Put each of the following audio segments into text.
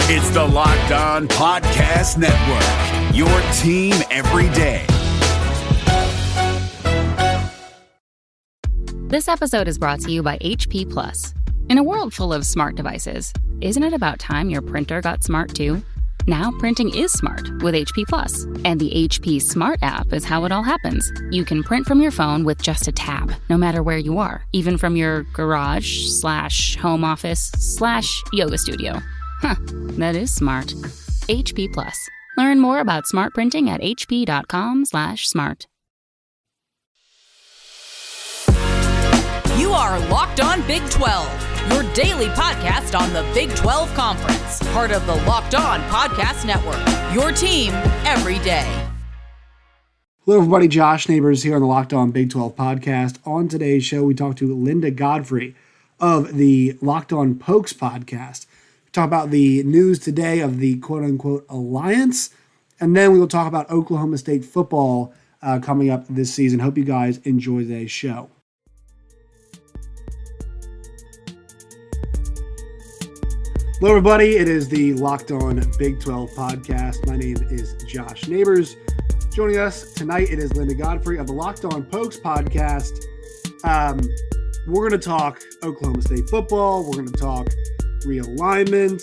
It's the Locked On Podcast Network, your team every day. This episode is brought to you by HP Plus. In a world full of smart devices, isn't it about time your printer got smart too? Now printing is smart with HP Plus, and the HP Smart app is how it all happens. You can print from your phone with just a tap, no matter where you are, even from your garage/home office/yoga studio. Huh, that is smart. HP Plus. Learn more about smart printing at hp.com/smart. You are Locked On Big 12, your daily podcast on the Big 12 Conference. Part of the Locked On Podcast Network, your team every day. Hello, everybody. Josh Neighbors here on the Locked On Big 12 podcast. On today's show, we talk to Linda Godfrey of the Locked On Pokes podcast. We talk about the news today of the quote-unquote alliance, and then we will talk about Oklahoma State football coming up this season. Hope you guys enjoy today's show. Hello, everybody. It is the Locked On Big 12 podcast. My name is Josh Neighbors. Joining us tonight, it is Linda Godfrey of the Locked On Pokes podcast. We're going to talk Oklahoma State football. We're going to talk realignment.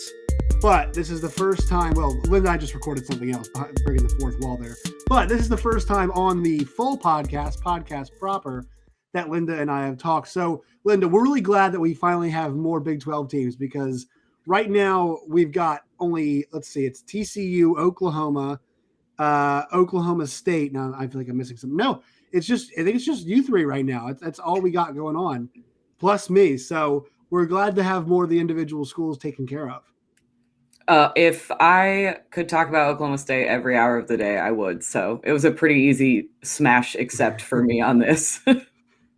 But this is the first time, well, Linda and I just recorded something else, breaking the fourth wall there. But this is the first time on the full podcast proper, that Linda and I have talked. So, Linda, we're really glad that we finally have more Big 12 teams because right now, we've got only, it's TCU, Oklahoma, Oklahoma State. Now, I feel like I'm missing something. No, I think it's just you three right now. That's all we got going on, plus me. So we're glad to have more of the individual schools taken care of. If I could talk about Oklahoma State every hour of the day, I would. So it was a pretty easy smash accept for me on this.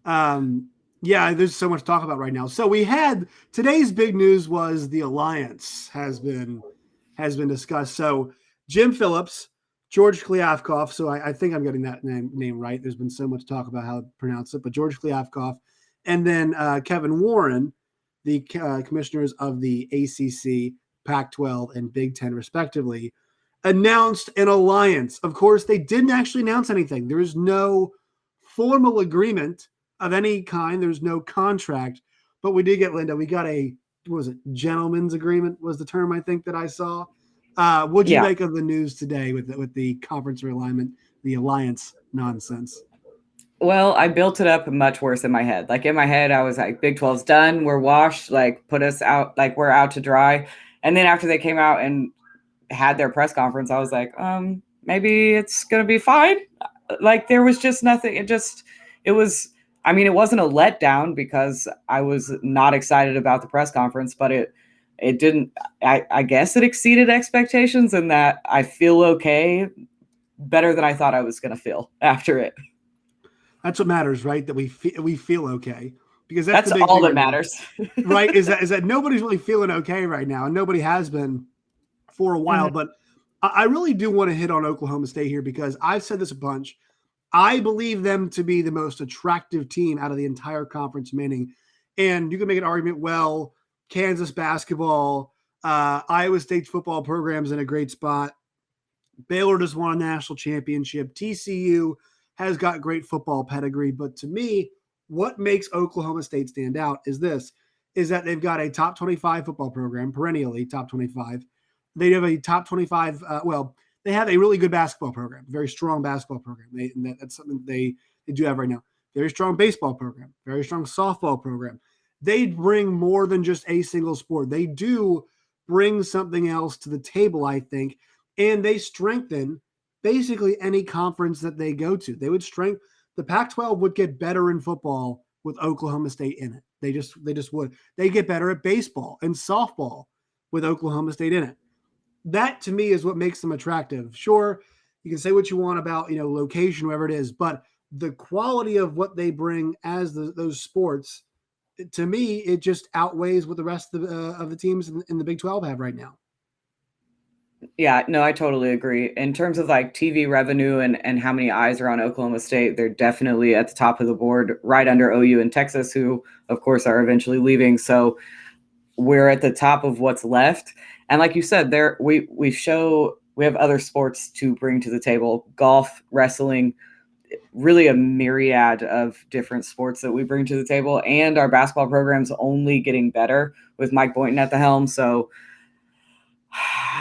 Yeah, there's so much to talk about right now. So we had today's big news was the alliance has been discussed. So Jim Phillips, George Kliavkoff. So I think I'm getting that name right. There's been so much talk about how to pronounce it, but George Kliavkoff, and then Kevin Warren, the commissioners of the ACC, Pac-12, and Big Ten, respectively, announced an alliance. Of course, they didn't actually announce anything. There is no formal agreement of any kind. There's no contract, but we did get, Linda, we got gentleman's agreement was the term I think that I saw. What'd you make of the news today with the conference realignment, the alliance nonsense? Well, I built it up much worse in my head. Like in my head, I was like, Big 12's done. We're washed. Like put us out. Like we're out to dry. And then after they came out and had their press conference, I was like, maybe it's going to be fine. Like there was just nothing. It wasn't a letdown because I was not excited about the press conference, but it didn't, I guess it exceeded expectations in that I feel okay, better than I thought I was going to feel after it. That's what matters, right? That we feel okay, because that's the big all thing that matters. Right. Is that nobody's really feeling okay right now. And nobody has been for a while, but I really do want to hit on Oklahoma State here because I've said this a bunch. I believe them to be the most attractive team out of the entire conference, meaning, and you can make an argument, well, Kansas basketball, Iowa State's football program's in a great spot. Baylor just won a national championship. TCU has got great football pedigree. But to me, what makes Oklahoma State stand out is that they've got a top 25 football program, perennially top 25. They have a top 25, they have a really good basketball program, very strong basketball program. That's something they do have right now. Very strong baseball program, very strong softball program. They bring more than just a single sport. They do bring something else to the table, I think, and they strengthen basically any conference that they go to. They would the Pac-12 would get better in football with Oklahoma State in it. They just would. They get better at baseball and softball with Oklahoma State in it. That to me is what makes them attractive. Sure, you can say what you want about, location, wherever it is, but the quality of what they bring as those sports, to me, it just outweighs what the rest of the teams in the Big 12 have right now. Yeah, no, I totally agree. In terms of like TV revenue and how many eyes are on Oklahoma State, they're definitely at the top of the board, right under OU and Texas, who, of course, are eventually leaving. So we're at the top of what's left. And like you said, we have other sports to bring to the table: golf, wrestling, really a myriad of different sports that we bring to the table. And our basketball program's only getting better with Mike Boynton at the helm. So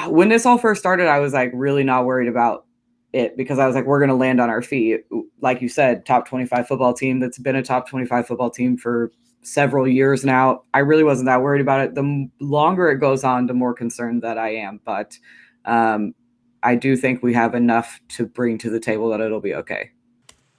when this all first started, I was like really not worried about it, because I was like, we're going to land on our feet. Like you said, top 25 football team that's been a top 25 football team for several years now. I really wasn't that worried about it. The longer it goes on, the more concerned that I am. But I do think we have enough to bring to the table that it'll be okay.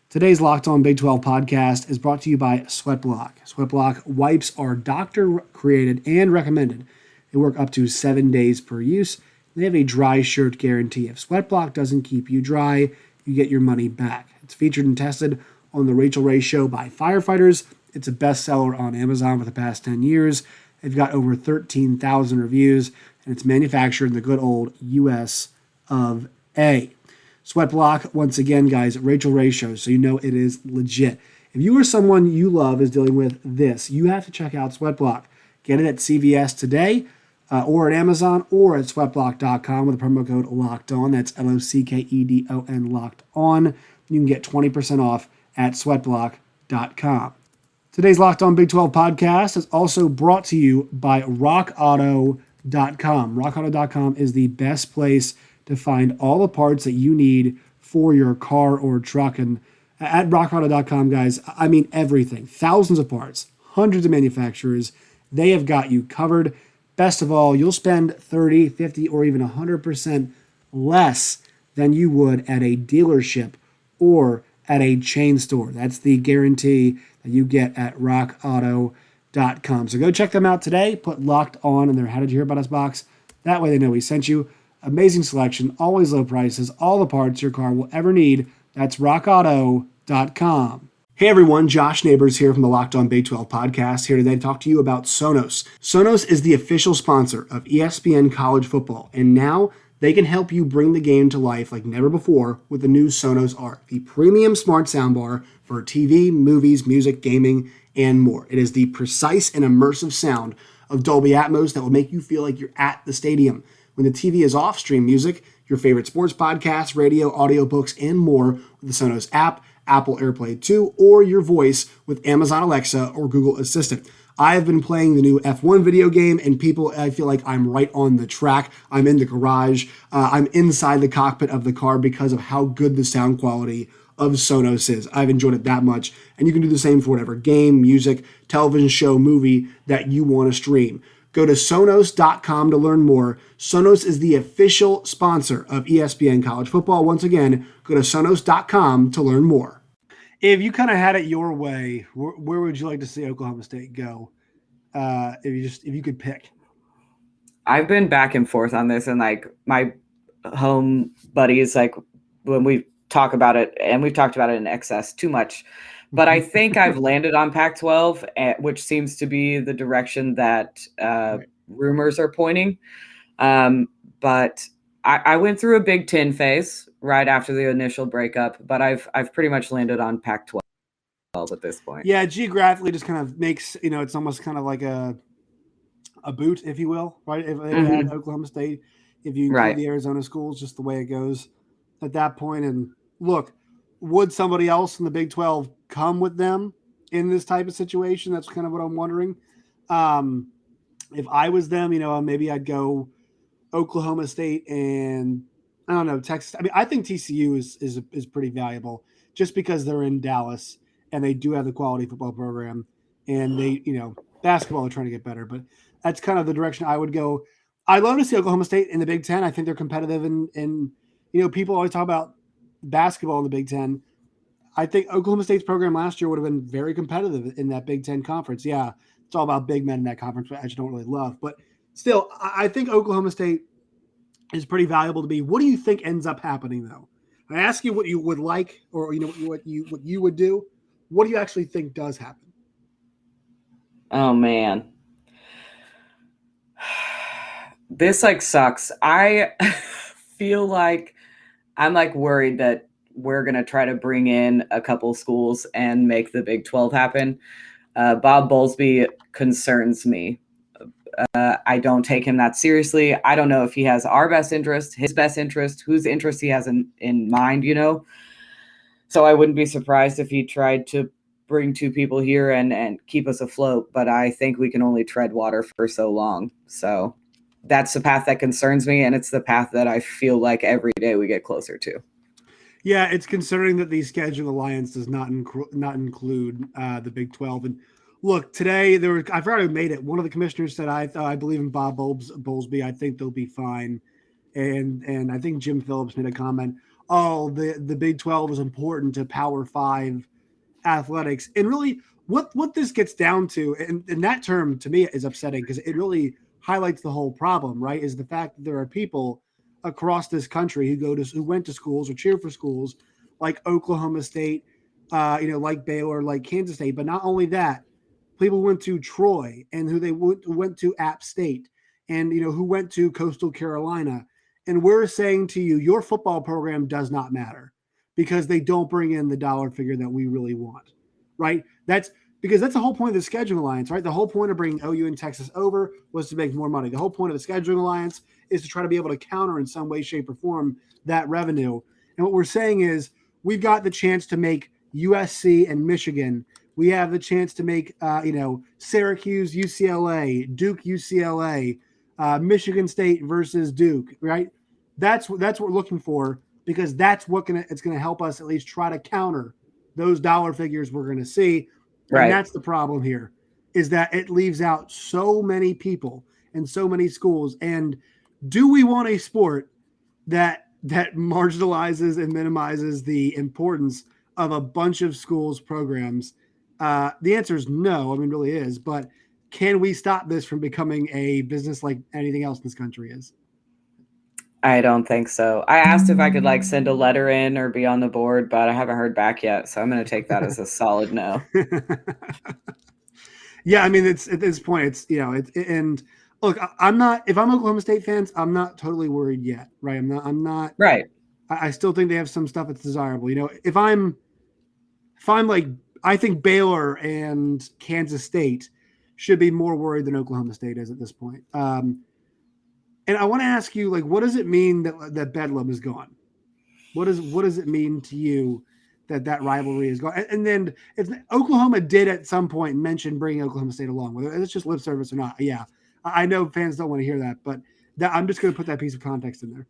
Today's Locked On Big 12 podcast is brought to you by Sweatblock. Sweatblock wipes are doctor-created and recommended. They work up to 7 days per use. They have a dry shirt guarantee. If Sweatblock doesn't keep you dry, you get your money back. It's featured and tested on The Rachel Ray Show by firefighters. It's a bestseller on Amazon for the past 10 years. They've got over 13,000 reviews, and it's manufactured in the good old U.S. of A. Sweatblock, once again, guys, Rachel Ray Show, so you know it is legit. If you or someone you love is dealing with this, you have to check out Sweatblock. Get it at CVS today, or at Amazon, or at sweatblock.com with the promo code LOCKEDON. That's LOCKEDON, locked on. You can get 20% off at sweatblock.com. Today's Locked On Big 12 podcast is also brought to you by rockauto.com. Rockauto.com is the best place to find all the parts that you need for your car or truck. And at rockauto.com, guys, I mean everything. Thousands of parts, hundreds of manufacturers. They have got you covered. Best of all, you'll spend 30, 50, or even 100% less than you would at a dealership or at a chain store. That's the guarantee that you get at rockauto.com. So go check them out today. Put Locked On in their How Did You Hear About Us box. That way they know we sent you. Amazing selection, always low prices, all the parts your car will ever need. That's rockauto.com. Hey everyone, Josh Neighbors here from the Locked On Big 12 podcast, here today to talk to you about Sonos. Sonos is the official sponsor of ESPN College Football, and now they can help you bring the game to life like never before with the new Sonos Arc, the premium smart soundbar for TV, movies, music, gaming, and more. It is the precise and immersive sound of Dolby Atmos that will make you feel like you're at the stadium. When the TV is off, stream music, your favorite sports podcasts, radio, audiobooks, and more with the Sonos app, Apple AirPlay 2, or your voice with Amazon Alexa or Google Assistant. I have been playing the new F1 video game, and I feel like I'm right on the track. I'm in the garage. I'm inside the cockpit of the car because of how good the sound quality of Sonos is. I've enjoyed it that much, and you can do the same for whatever game, music, television show, movie that you want to stream. Go to Sonos.com to learn more. Sonos is the official sponsor of ESPN College Football. Once again, go to Sonos.com to learn more. If you kind of had it your way, where would you like to see Oklahoma State go? If you could pick. I've been back and forth on this, and like my home buddies, like when we talk about it, and we've talked about it in excess too much. But I think I've landed on Pac-12, which seems to be the direction that rumors are pointing. But I went through a Big Ten phase right after the initial breakup, but I've pretty much landed on Pac-12 at this point. Yeah, geographically just kind of makes, it's almost kind of like a boot, if you will, right? If they had Oklahoma State, if you include the Arizona schools, just the way it goes at that point. And look, would somebody else in the Big 12 come with them in this type of situation? That's kind of what I'm wondering. If I was them, maybe I'd go Oklahoma State and I don't know, Texas. I mean, I think TCU is pretty valuable just because they're in Dallas and they do have the quality football program and they, basketball are trying to get better, but that's kind of the direction I would go. I'd love to see Oklahoma State in the Big Ten. I think they're competitive and people always talk about basketball in the Big Ten. I think Oklahoma State's program last year would have been very competitive in that Big Ten conference. Yeah, it's all about big men in that conference, which I just don't really love. But still, I think Oklahoma State is pretty valuable to be. What do you think ends up happening, though? I ask you what you would like, or what you would do. What do you actually think does happen? Oh man, this sucks. I feel like I'm worried that we're going to try to bring in a couple schools and make the Big 12 happen. Bob Bowlesby concerns me I don't take him that seriously. I don't know if he has our best interest, his best interest, whose interest he has in mind, So I wouldn't be surprised if he tried to bring two people here and keep us afloat. But I think we can only tread water for so long. So that's the path that concerns me. And it's the path that I feel like every day we get closer to. Yeah, it's concerning that the scheduling alliance does not include the Big 12. And look, today I forgot who made it. One of the commissioners said, I believe in Bob Bowlesby. I think they'll be fine. And I think Jim Phillips made a comment. Oh, the Big 12 is important to Power 5 athletics. And really what this gets down to, and that term to me is upsetting because it really highlights the whole problem, right? Is the fact that there are people across this country who went to schools or cheer for schools like Oklahoma State, like Baylor, like Kansas State. But not only that, people went to Troy and who went to App State and, who went to Coastal Carolina. And we're saying to you, your football program does not matter because they don't bring in the dollar figure that we really want, right? That's because that's the whole point of the scheduling alliance, right? The whole point of bringing OU and Texas over was to make more money. The whole point of the scheduling alliance is to try to be able to counter in some way, shape, or form that revenue. And what we're saying is we've got the chance to make USC and Michigan. We have the chance to make, Syracuse, UCLA, Duke, UCLA, Michigan State versus Duke, right? That's what we're looking for because that's it's going to help us at least try to counter those dollar figures we're going to see. Right. And that's the problem here is that it leaves out so many people and so many schools. And do we want a sport that marginalizes and minimizes the importance of a bunch of schools' programs? The answer is no. I mean, it really is. But can we stop this from becoming a business like anything else in this country is? I don't think so. I asked if I could send a letter in or be on the board, but I haven't heard back yet. So I'm going to take that as a solid no. Yeah. I mean, it's at this point, it's, and look, if I'm Oklahoma State fans, I'm not totally worried yet. Right. I'm not right. I still think they have some stuff that's desirable. If I'm I think Baylor and Kansas State should be more worried than Oklahoma State is at this point. And I want to ask you, what does it mean that Bedlam is gone? What does it mean to you that rivalry is gone? And then if Oklahoma did at some point mention bringing Oklahoma State along, whether it's just lip service or not, yeah, I know fans don't want to hear that, but I'm just going to put that piece of context in there.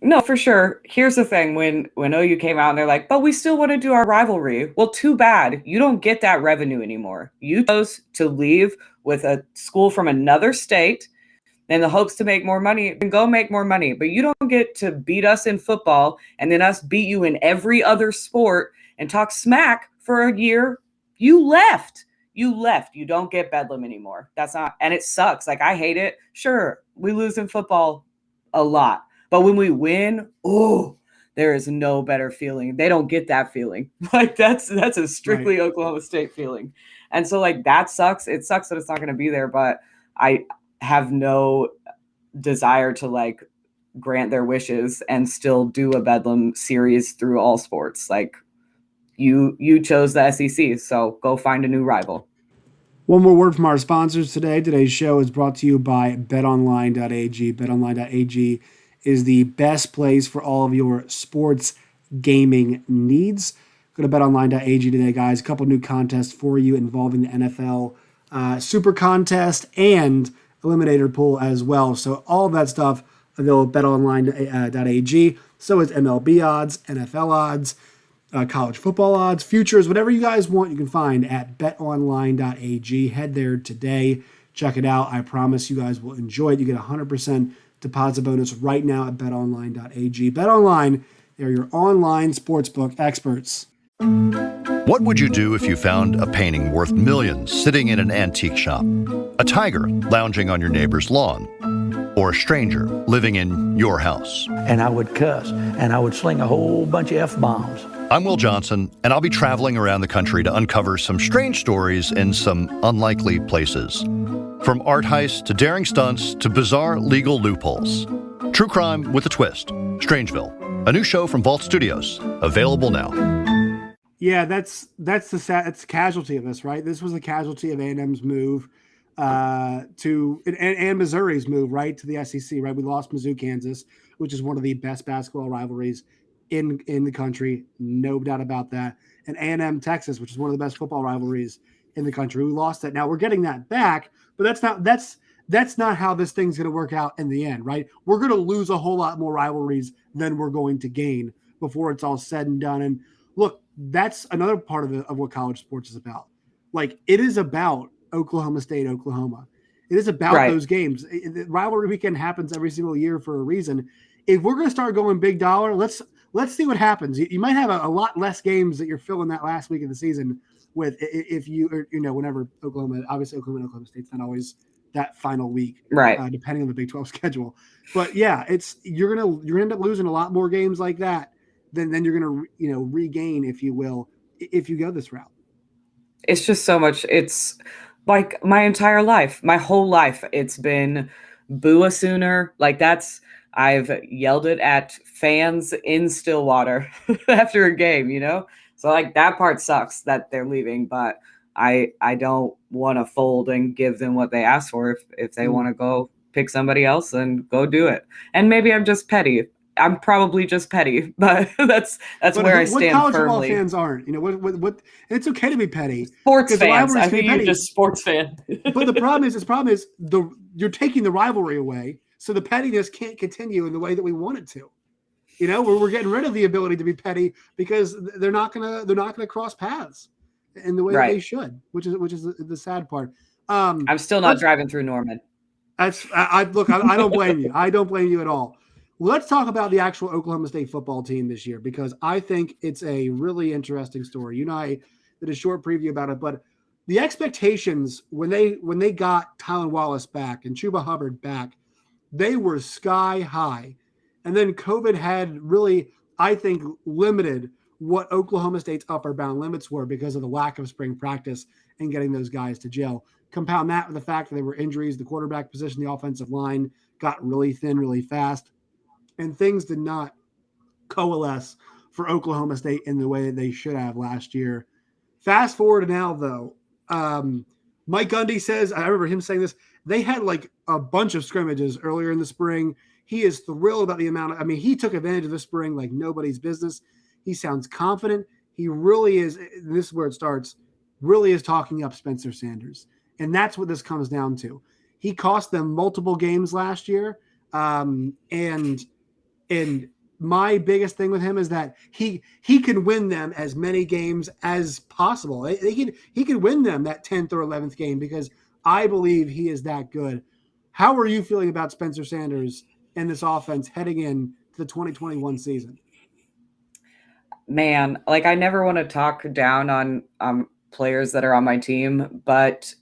No, for sure. Here's the thing. When OU came out and they're like, but we still want to do our rivalry. Well, too bad. You don't get that revenue anymore. You chose to leave with a school from another state in the hopes to make more money and go make more money. But you don't get to beat us in football and then us beat you in every other sport and talk smack for a year. You left. You don't get Bedlam anymore. And it sucks. I hate it. Sure, we lose in football a lot. But when we win, there is no better feeling. They don't get that feeling. That's a strictly right. Oklahoma State feeling. And so that sucks. It sucks that it's not going to be there, but I have no desire to grant their wishes and still do a Bedlam series through all sports. You chose the SEC, so go find a new rival. One more word from our sponsors today. Today's show is brought to you by betonline.ag. Betonline.ag is the best place for all of your sports gaming needs. Go to betonline.ag today, guys. A couple new contests for you involving the NFL Super Contest and Eliminator Pool as well. So all of that stuff available at betonline.ag. So is MLB odds, NFL odds, college football odds, futures, whatever you guys want, you can find at betonline.ag. Head there today. Check it out. I promise you guys will enjoy it. You get 100% deposit bonus right now at betonline.ag. BetOnline, they're your online sportsbook experts. What would you do if you found a painting worth millions sitting in an antique shop? A tiger lounging on your neighbor's lawn? Or a stranger living in your house? And I would cuss, and I would sling a whole bunch of F-bombs. I'm Will Johnson, and I'll be traveling around the country to uncover some strange stories in some unlikely places. From art heists to daring stunts to bizarre legal loopholes. True crime with a twist. Strangeville, a new show from Vault Studios, available now. Yeah, that's the casualty of this, right? This was a casualty of A&M's move. and Missouri's move right to the SEC. Right, we lost Mizzou, Kansas, which is one of the best basketball rivalries in the country, no doubt about that. And A&M, Texas, which is one of the best football rivalries in the country. We lost that. Now we're getting that back, but that's not how this thing's going to work out in the end, right? We're going to lose a whole lot more rivalries than we're going to gain before it's all said and done. And look, that's another part of what college sports is about. Like, it is about Oklahoma State, Oklahoma. It is about those games. The rivalry weekend happens every single year for a reason. If we're going to start going big dollar, let's see what happens. You might have a lot less games that you're filling that last week of the season with if whenever Oklahoma State's not always that final week, right? Depending on the Big 12 schedule. But yeah, you're gonna end up losing a lot more games like that than you're gonna regain, if you will, if you go this route. It's just so much. It's like my entire life, my whole life, it's been boo a Sooner. Like I've yelled it at fans in Stillwater after a game, So like that part sucks that they're leaving, but I don't want to fold and give them what they asked for. If they want to go pick somebody else, then go do it. And maybe I'm just petty. I'm probably just petty, but that's where I stand firmly. What college football fans aren't, what it's okay to be petty. Sports fans. I think you're just sports fan. But the problem is you're taking the rivalry away, so the pettiness can't continue in the way that we want it to. We're getting rid of the ability to be petty because they're not gonna cross paths in the way that they should, which is the sad part. I'm still not driving through Norman. I don't blame you. I don't blame you at all. Let's talk about the actual Oklahoma State football team this year, because I think it's a really interesting story. You and I did a short preview about it, but the expectations when they got Tylan Wallace back and Chuba Hubbard back, they were sky high. And then COVID had really, I think, limited what Oklahoma State's upper bound limits were because of the lack of spring practice and getting those guys to gel. Compound that with the fact that there were injuries, the quarterback position, the offensive line got really thin really fast, and things did not coalesce for Oklahoma State in the way that they should have last year. Fast forward to now, though. Mike Gundy says, I remember him saying this, they had like a bunch of scrimmages earlier in the spring. He is thrilled about the amount of, he took advantage of the spring like nobody's business. He sounds confident. He really is, this is where it starts, really is talking up Spencer Sanders. And that's what this comes down to. He cost them multiple games last year. And my biggest thing with him is that he can win them as many games as possible. He can win them that 10th or 11th game because I believe he is that good. How are you feeling about Spencer Sanders and this offense heading in to the 2021 season? Man, like I never want to talk down on players that are on my team, but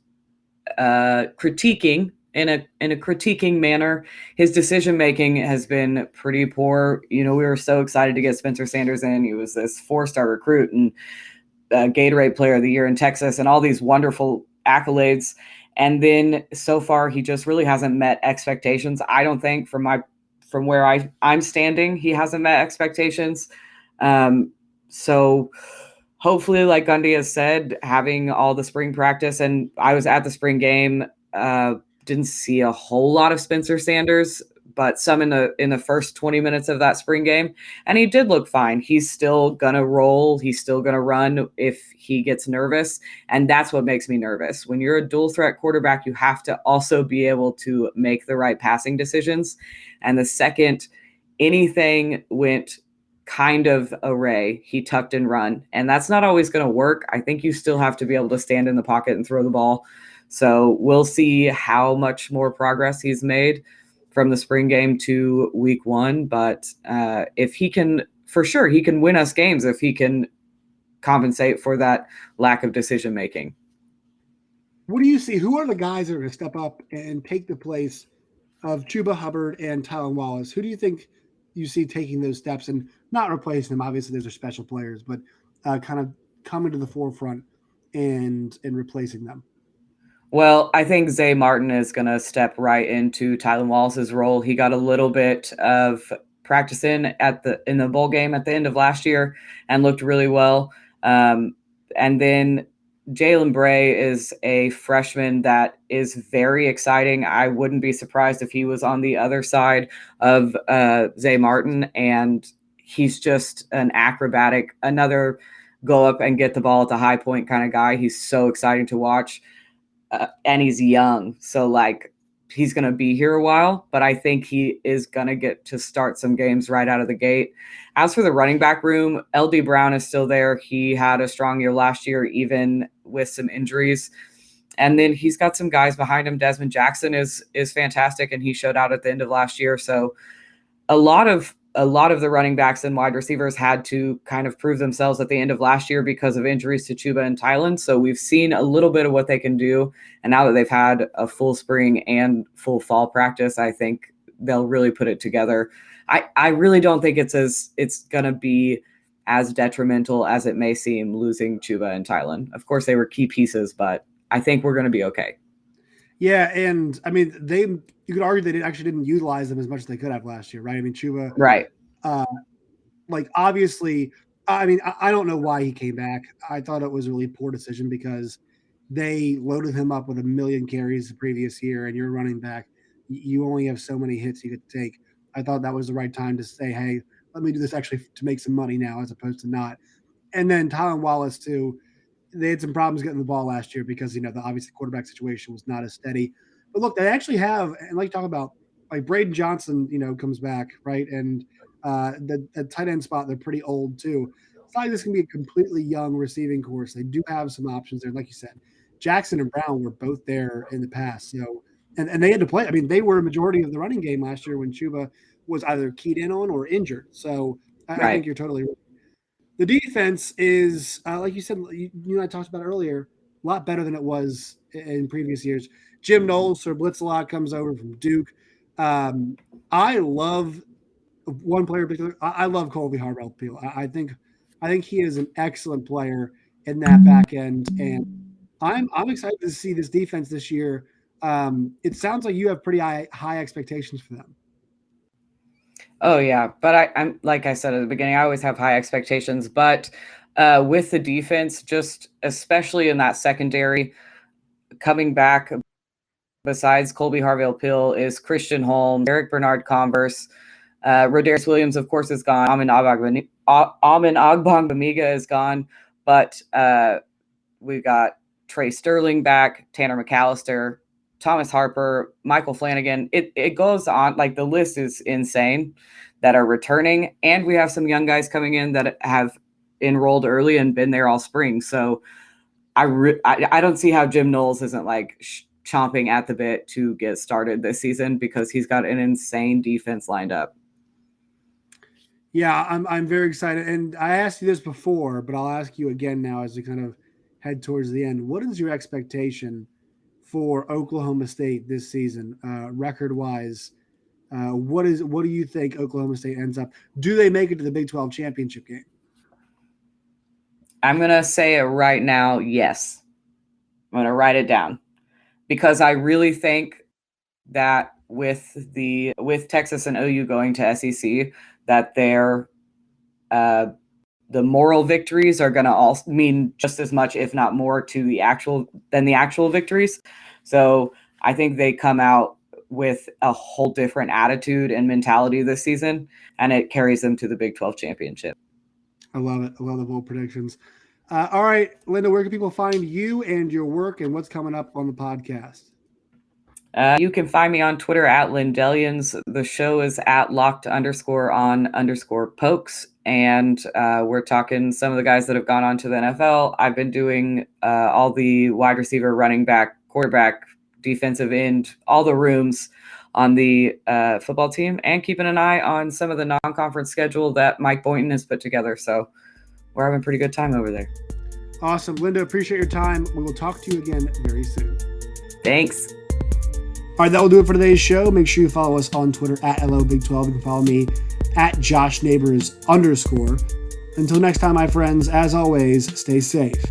critiquing in a critiquing manner, his decision making has been pretty poor. We were so excited to get Spencer Sanders in. He was this 4-star recruit and Gatorade Player of the Year in Texas and all these wonderful accolades. And then so far, he just really hasn't met expectations. I don't think from where I'm standing, he hasn't met expectations. So hopefully, like Gundy has said, having all the spring practice, and I was at the spring game, didn't see a whole lot of Spencer Sanders, but some in the first 20 minutes of that spring game. And he did look fine. He's still going to roll. He's still going to run if he gets nervous. And that's what makes me nervous. When you're a dual threat quarterback, you have to also be able to make the right passing decisions. And the second anything went kind of array, he tucked and run. And that's not always going to work. I think you still have to be able to stand in the pocket and throw the ball. So we'll see how much more progress he's made from the spring game to week 1. But if he can, for sure, he can win us games if he can compensate for that lack of decision making. What do you see? Who are the guys that are going to step up and take the place of Chuba Hubbard and Tylan Wallace? Who do you think you see taking those steps and not replacing them? Obviously, those are special players, but kind of coming to the forefront and replacing them. Well, I think Zay Martin is going to step right into Tylan Wallace's role. He got a little bit of practice in the bowl game at the end of last year and looked really well. And then Jalen Bray is a freshman that is very exciting. I wouldn't be surprised if he was on the other side of Zay Martin, and he's just an acrobatic, another go up and get the ball at the high point kind of guy. He's so exciting to watch, and he's young. So, like, he's going to be here a while, but I think he is going to get to start some games right out of the gate. As for the running back room, LD Brown is still there. He had a strong year last year, even with some injuries. And then he's got some guys behind him. Desmond Jackson is fantastic, and he showed out at the end of last year. So a lot of the running backs and wide receivers had to kind of prove themselves at the end of last year because of injuries to Chuba and Tylen. So we've seen a little bit of what they can do. And now that they've had a full spring and full fall practice, I think they'll really put it together. I really don't think it's going to be as detrimental as it may seem losing Chuba and Tylen. Of course, they were key pieces, but I think we're going to be okay. Yeah, and I mean, you could argue they didn't utilize them as much as they could have last year, right? I mean, Chuba, right? Like, obviously, I mean, I don't know why he came back. I thought it was a really poor decision because they loaded him up with 1 million carries the previous year, and you're running back. You only have so many hits you could take. I thought that was the right time to say, hey, let me do this actually to make some money now as opposed to not. And then Tylan Wallace, too. They had some problems getting the ball last year because, obviously the quarterback situation was not as steady. But look, they actually have, and like you talk about, like Braden Johnson, comes back, right? And the tight end spot, they're pretty old too. It's not like this can be a completely young receiving course. They do have some options there. Like you said, Jackson and Brown were both there in the past. So, and they had to play. I mean, they were a majority of the running game last year when Chuba was either keyed in on or injured. So I think you're totally right. The defense is, like you said, you and I talked about earlier, a lot better than it was in previous years. Jim Knowles or Blitzalot comes over from Duke. I love one player in particular. I love Colby Harvell-Peel. I think he is an excellent player in that back end, and I'm excited to see this defense this year. It sounds like you have pretty high expectations for them. Oh, yeah. But I'm like I said at the beginning, I always have high expectations. But with the defense, just especially in that secondary, coming back besides Colby Harvell-Peel is Christian Holmes, Eric Bernard-Converse, Rodarius Williams, of course, is gone. Amin Ogbongbemiga is gone. But we've got Trey Sterling back, Tanner McAllister, Thomas Harper, Michael Flanagan. It goes on. Like, the list is insane that are returning. And we have some young guys coming in that have enrolled early and been there all spring. So I don't see how Jim Knowles isn't like chomping at the bit to get started this season because he's got an insane defense lined up. Yeah, I'm very excited. And I asked you this before, but I'll ask you again now as we kind of head towards the end. What is your expectation for Oklahoma State this season, record-wise? What do you think Oklahoma State ends up? Do they make it to the Big 12 championship game? I'm going to say it right now, yes. I'm going to write it down because I really think that with Texas and OU going to SEC, that the moral victories are going to also mean just as much, if not more, to the actual victories. So I think they come out with a whole different attitude and mentality this season, and it carries them to the Big 12 championship. I love it. I love the bold predictions. All right, Linda, where can people find you and your work and what's coming up on the podcast? You can find me on Twitter at Lindellians. The show is at locked_on_pokes. And we're talking some of the guys that have gone on to the NFL. I've been doing all the wide receiver, running back, quarterback, defensive end, all the rooms on the football team, and keeping an eye on some of the non-conference schedule that Mike Boynton has put together. So we're having a pretty good time over there. Awesome. Linda, appreciate your time. We will talk to you again very soon. Thanks. All right, that will do it for today's show. Make sure you follow us on Twitter at LOBig12. You can follow me at JoshNeighbors_. Until next time, my friends, as always, stay safe.